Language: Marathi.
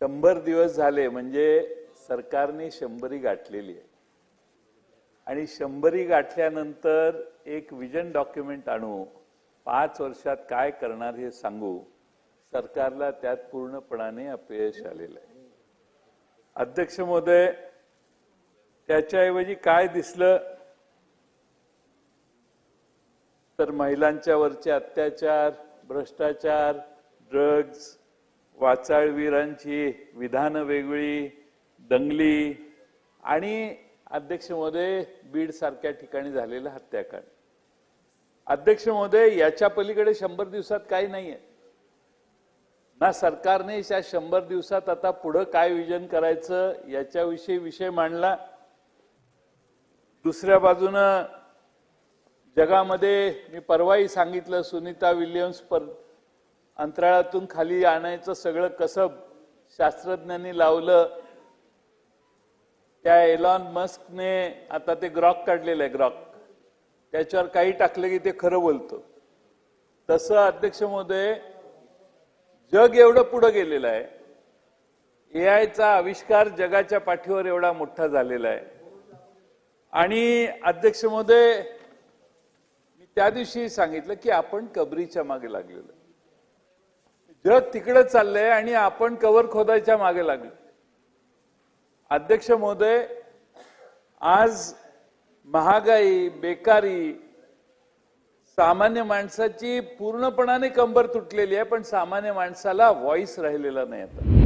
100 दिवस झाले म्हणजे सरकारने 100 गाठलेली आहे आणि 100 गाठल्यानंतर एक विजन डॉक्युमेंट आणू 5 वर्षात काय करणार हे सांगू सरकारला त्यात पूर्णपणाने अपयश आलेलं आहे। अध्यक्ष महोदय, त्याच्याऐवजी काय दिसलं तर महिलांच्या वरचे अत्याचार, भ्रष्टाचार, ड्रग्ज, वाचाळवीरांची विधानं वेगळी, दंगली आणि अध्यक्ष महोदय बीड सारख्या ठिकाणी झालेला हत्याकांड। अध्यक्ष महोदय, याच्या पलीकडे 100 दिवसात काही नाहीये ना। सरकारने या 100 दिवसात आता पुढे काय विजन करायचं याच्याविषयी विषय मांडला। दुसऱ्या बाजूने जगामध्ये मी परवाही सांगितलं, सुनीता विल्यम्स अंतराळातून खाली आणायचं सगळं कसब शास्त्रज्ञांनी लावलं। त्या एलॉन मस्कने आता ते ग्रॉक काढलेलं आहे, ग्रॉक त्याच्यावर काही टाकलं की ते खरं बोलतो। तसं अध्यक्ष महोदय, जग एवढं पुढे गेलेलं आहे, एआयचा आविष्कार जगाच्या पाठीवर एवढा मोठा झालेला आहे। आणि अध्यक्ष महोदय, मी त्या दिवशी सांगितलं की आपण कबरीच्या मागे लागलेलो, जग तिकडे चाललंय आणि आपण कबर खोदायच्या मागे लागलो। अध्यक्ष महोदय, आज महागाई, बेकारी, सामान्य माणसाची पूर्णपणाने कंबर तुटलेली आहे, पण सामान्य माणसाला व्हॉइस राहिलेला नाही आता।